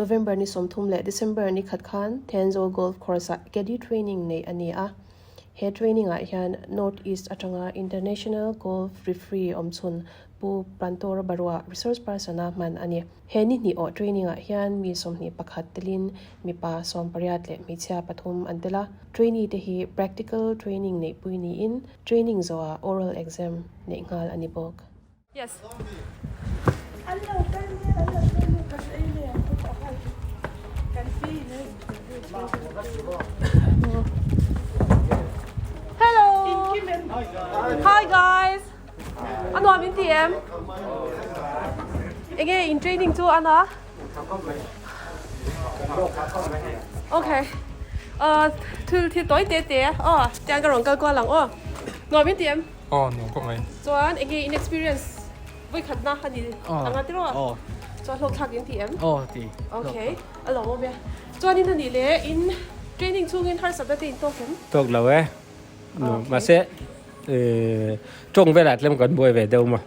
November ni somthum le December ni khat khan Tenzo Golf Course caddy training nei ani a he training a hian Northeast Atanga International Golf Referee omchun pu Prantor Barwa resource person a man ani he ni o training a hian mi somni pakhat telin mi pa som pariat le mi chia pathum antela trainee te hi practical training nei puini in training zoa oral exam nei ngal ani bok. Yes. Hello. Hi guys. Ano I'm in TM. Again in training too, Anna. Okay. Thì tối tê tê. Chàng cái rong cái qua lằng. Ngồi bên TM. Nó có mấy. Chuan again in experience. Với khát na khát đi. Anna tiro. Chuan lok thak in TM. Thì. Okay. Alo mo bia. Chuan in hani le in training chung in har sabda te in to ken. Tốt lâu ấy. Mà sẽ trông về lại làm còn bồi về đâu mà.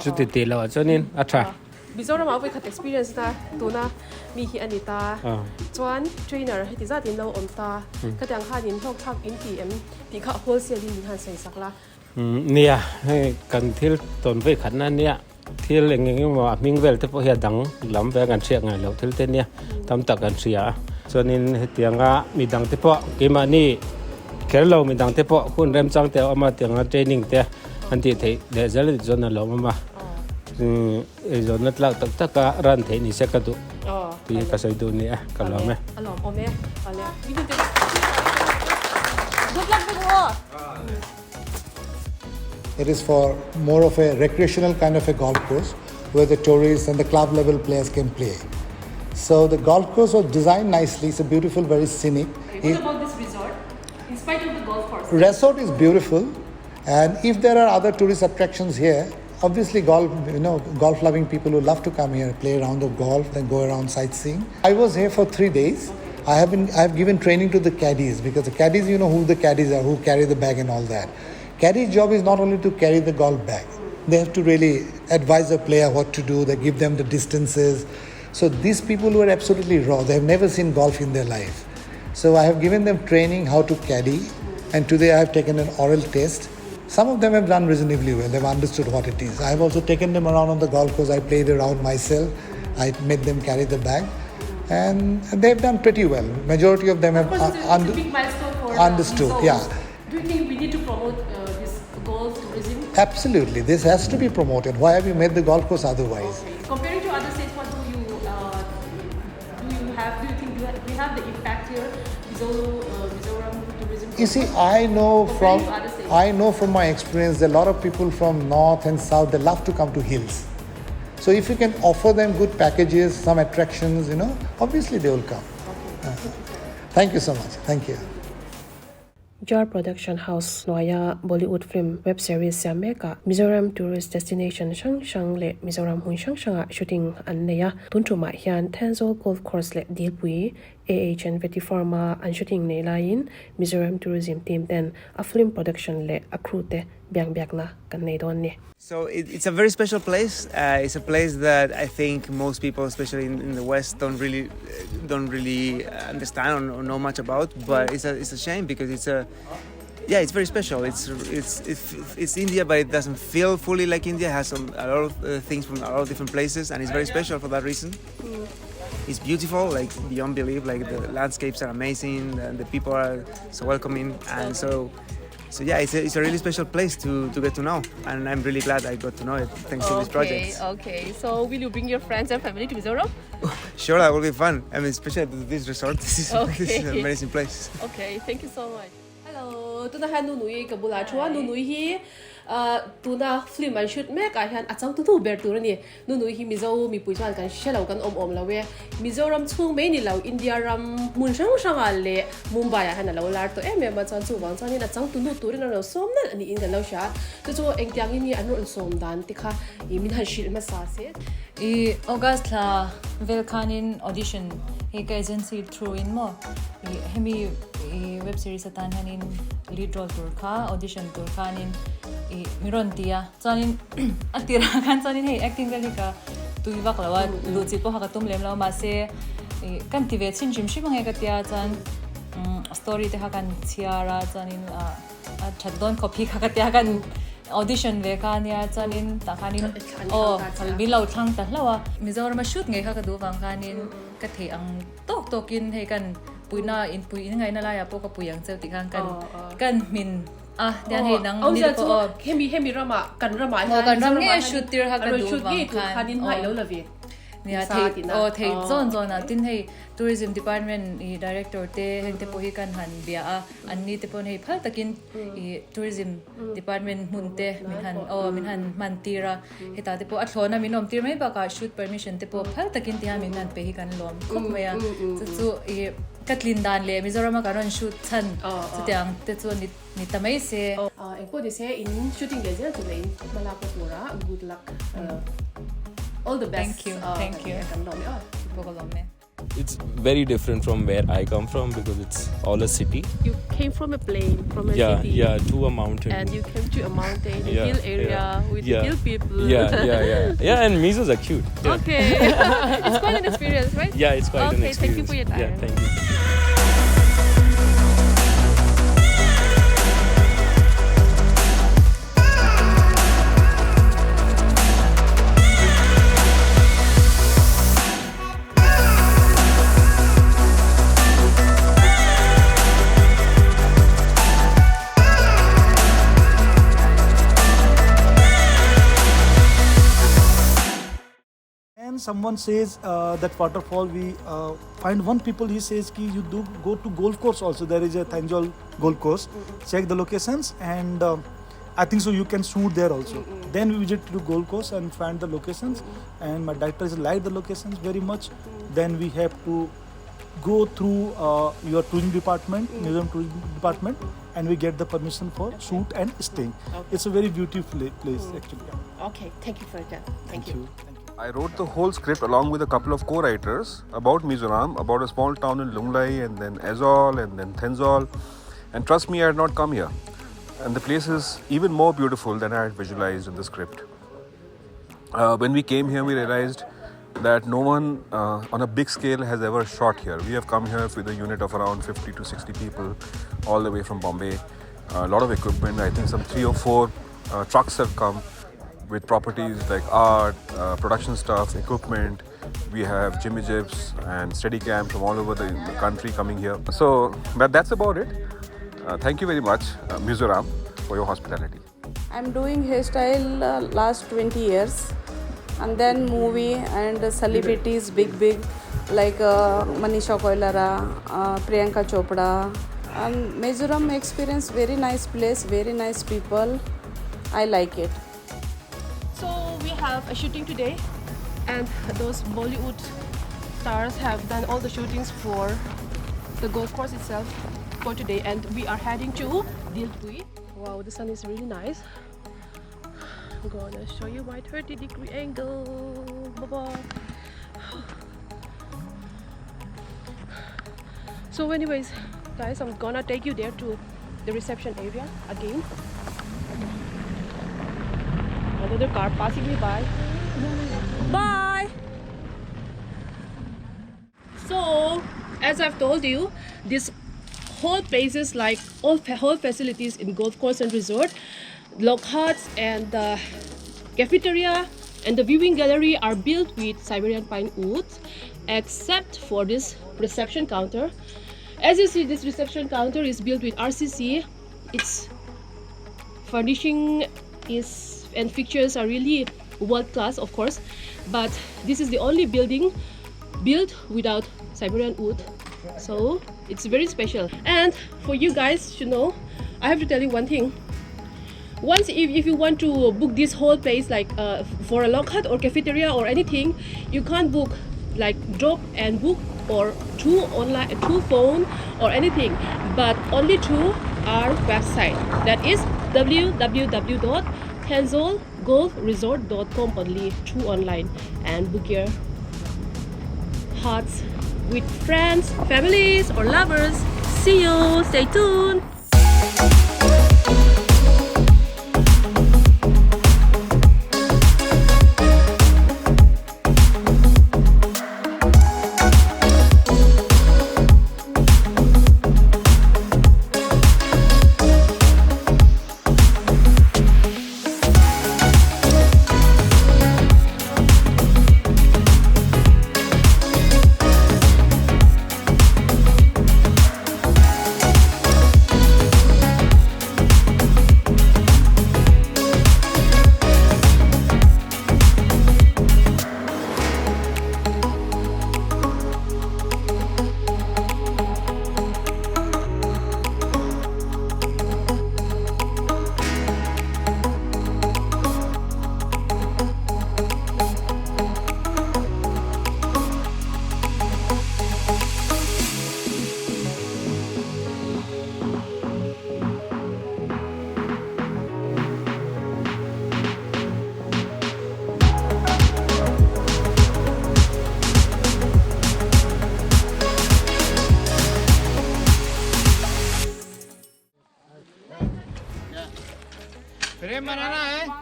Chút tí lâu cho nên Bây giờ mà với khát experience ta, tu na mi hi Anita. Chuan trainer thì ra tin lâu ta. Cái tiếng khát in lok thak in TM. Thì khát wholesale in han sai sak la. Nia, cần thiếu tồn với khát na nia. Thiếu là những mà mình về thì phải đắng lắm về ngàn triệu ngày lâu thiếu tên nia. Tam tắc ngàn triệu. Cho nên tiếng mình đắng thì phải cái mà ni cái lâu mình đăng tiếp bộ khuôn rem trang theo mà tiếng training theo anh chị thấy để rất là zone lâu mà zone là tất cả ran thế này sẽ có đủ thì cái sự đủ này cái lâu mấy It is for more of a recreational kind of a golf course where the tourists and the club level players can play. So the golf course was designed nicely. It's a beautiful, very scenic. What about this resort? In spite of the golf course. Resort is beautiful, and if there are other tourist attractions here, obviously golf loving people who love to come here, play around the golf, then go around sightseeing. I was here for 3 days. I have given training to the caddies because the caddies, you know who the caddies are, who carry the bag and all that. Caddy's job is not only to carry the golf bag. They have to really advise the player what to do. They give them the distances. So these people who are absolutely raw, they have never seen golf in their life. So I have given them training how to caddy, and today I have taken an oral test. Some of them have done reasonably well. They've understood what it is. I have also taken them around on the golf course. I played around myself. I made them carry the bag, and they've done pretty well. Majority of them have it's a big milestone for understood. Yeah. Do you think we need to promote this golf tourism? Absolutely. This has to be promoted. Why have you made the golf course otherwise? Okay. Comparing to other states, what do you have? Do you think we have the impact here? Mizoram tourism. You see, I know from my experience that a lot of people from north and south, they love to come to hills. So if you can offer them good packages, some attractions, obviously they will come. Okay. Thank you so much. Thank you. Jar Production House Noya Bollywood film web series Siameka Mizoram tourist destination Shang le Mizoram Hun Shang shooting Anneya Tuntuma Hian Tenzo Golf Course le Dilpui AHN Vetiforma and shooting ne lain Mizoram tourism team then a film production le akrute biang na kanei don ne. So it's a very special place. It's a place that I think most people, especially in the West, don't really understand or know much about. But it's a shame because it's very special. It's India, but it doesn't feel fully like India. It has a lot of things from a lot of different places, and it's very special for that reason. It's beautiful, like beyond belief. Like the landscapes are amazing, and the people are so welcoming, and so yeah, it's a really special place to get to know, and I'm really glad I got to know it thanks to this project. Okay, so will you bring your friends and family to Mizoram? Sure, that will be fun. I mean, especially this resort. This is an amazing place. Okay, thank you so much. Hello, tuna han nunui kabula chua nunui hi tuna film and shoot me ka han achang tu ber tur ni nunui hi mizo mi puisan kan shelo kan om lawe Mizoram chung me ni law India ram mun sang le Mumbai han law lar to em ma chan chu wang chan ni na chang tu nu tur na lo som na ani in kan lo sha tu chu engtyang ni anu som dan tikha I min han shil ma sa se I August la velkanin audition he agency through in mo hemi web series atan hanin lead role tur kha audition tur khanin miron tia chanin atira kan chanin he acting gali ka tuiwak lawa luchi po ha ka tum lem law ma se kan ti ve chin jim shi mangai ka tia chan story te ha kan chiara chanin chadon copy kha ka tia kan audition ve ka nia chanin ta khanin kalbi lo thang ta hlawa Mizoram shoot ngai kha ka du wang khanin ka the ang tokin he kan puina in ngai na la ya po ka puyang cheu ti kan min dian he nang ni po hemi rama kan rama kan ram nge shoot tir ha ka du wang khanin hai lo lavi nia thei zon tin hei tourism department I director te heng te po hi kan han bia anni te pon hei phal takin I tourism department mun te min han mantira heta te po athlona minom tir mai ba ka shoot permission te po phal takin ti ha min han pe hi kan lom khop maya chu katlin dan le Mizoram ka ron shoot chan chu tiang te chu ni tamai se engpo de se in shooting de ja tu lein malapa pura good luck all the best thank you kan lo me po ko lom me It's very different from where I come from because it's all a city. You came from a plane, from a city. Yeah, to a mountain. And you came to a mountain, a hill area with hill people. Yeah, and Mizos are cute. Yeah. Okay. It's quite an experience, right? Yeah, it's quite an experience. Okay, thank you for your time. Yeah, thank you. Someone says that waterfall, we find one people, he says ki you do go to golf course also. There is a Thanjol golf course. Check the locations and I think so you can shoot there also. Then we visit to golf course and find the locations and my director like the locations very much. Then we have to go through your tourism department, Mizoram tourism department, and we get the permission for shoot and staying. It's a very beautiful place actually. Okay, thank you for that. Thank you. I wrote the whole script along with a couple of co-writers about Mizoram, about a small town in Lunglai and then Aizol and then Thanjol. And trust me, I had not come here. And the place is even more beautiful than I had visualized in the script. When we came here, we realized that no one on a big scale has ever shot here. We have come here with a unit of around 50 to 60 people all the way from Bombay. A lot of equipment, I think some 3 or 4 trucks have come with properties like art, production stuff, equipment. We have Jimmy Jibs and Steadicam from all over the country coming here. So that's about it. Thank you very much, Mizoram, for your hospitality. I'm doing hairstyle last 20 years and then movie and celebrities big like Manisha Koilara, Priyanka Chopra. And Mizoram experience very nice place, very nice people. I like it. So we have a shooting today and those Bollywood stars have done all the shootings for the golf course itself for today and we are heading to Dilpui. Wow, the sun is really nice. I'm gonna show you my 30-degree angle. Bye-bye. So anyways, guys, I'm gonna take you there to the reception area again. Another car passing me by. Bye! So, as I've told you, this whole places like whole facilities in golf course and resort, log huts and the cafeteria and the viewing gallery are built with Siberian pine wood, except for this reception counter. As you see, this reception counter is built with RCC. Its furnishing is and fixtures are really world class, of course, but this is the only building built without Siberian wood, so it's very special. And for you guys to know, I have to tell you one thing. Once if you want to book this whole place like for a log hut or cafeteria or anything, you can't book like drop and book or through online, through phone or anything, but only through our website, that is www.thanjolgolfresort.com, only through online, and book your huts with friends, families or lovers. See you, stay tuned.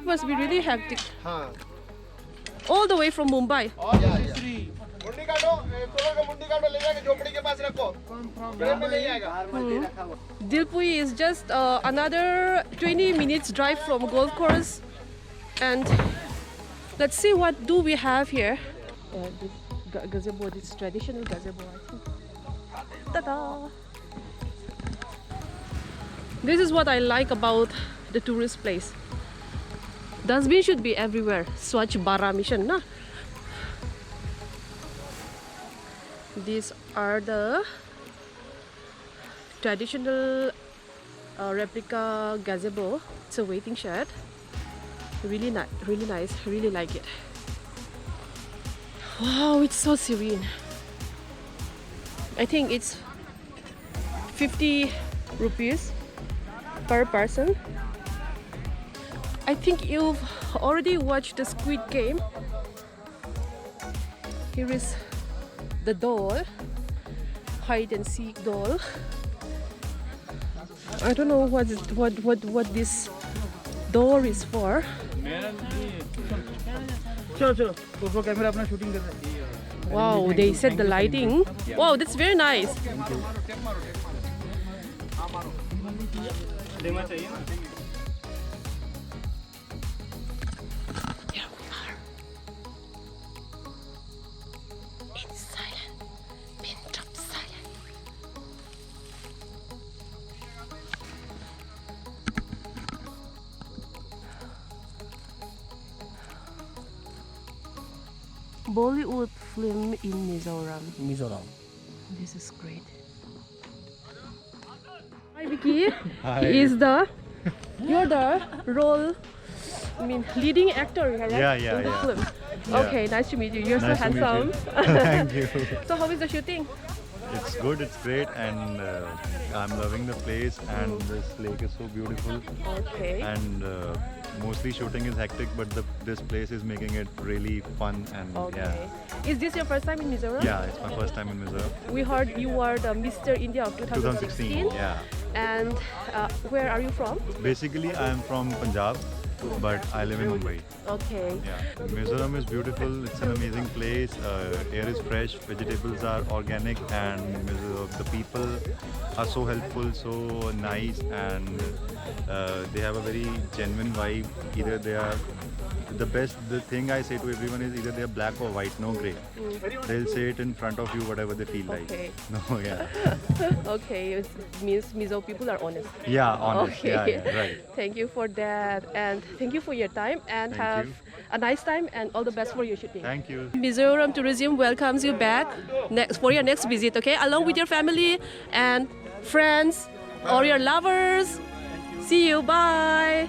Must be really hectic. All the way from Mumbai. Dilpui is just another 20 minutes drive from golf course, and let's see what do we have here. Gazebo, this traditional gazebo, I think. Ta-da! This is what I like about the tourist place. Dustbin should be everywhere. Swachh Bharat mission, na? These are the traditional replica gazebo. It's a waiting shed. Really nice. Really like it. Wow, it's so serene. I think it's 50 rupees per person. I think you've already watched the Squid Game. Here is the doll, hide and seek doll. I don't know what this door is for. Wow, they set the lighting. Wow, that's very nice. Here we are. In silent, pin drop silent. Bollywood film in Mizoram. This is great. Hi Vicky. Hi. You're the role, leading actor, right? Yeah, in the yeah. film. Yeah. Okay, nice to meet you. You're Nice so to meet handsome. you. Thank you. So how is the shooting? It's good, it's great, and I'm loving the place, and this lake is so beautiful. Okay. And mostly shooting is hectic, but this place is making it really fun, and Okay. Is this your first time in Mizoram? yeah, it's my first time in Mizoram. We heard you are the Mr. India of 2016. Yeah. And where are you from? Basically, I'm from Punjab, but I live in Mumbai. Okay. Yeah. Mizoram is beautiful. It's an amazing place. Air is fresh. Vegetables are organic, and the people are so helpful, so nice, and they have a very genuine vibe. Either they are the thing I say to everyone is either they are black or white, no grey. They'll say it in front of you, whatever they feel Okay. like. No, yeah. Okay, it means Mizo people are honest. Yeah, honest. Okay. Yeah, right. Thank you for that, and thank you for your time, and Thank have you. a nice time, and all the best for your shooting. Thank you. Mizoram Tourism welcomes you back for your next visit, okay? Along with your family and friends or your lovers. See you, bye.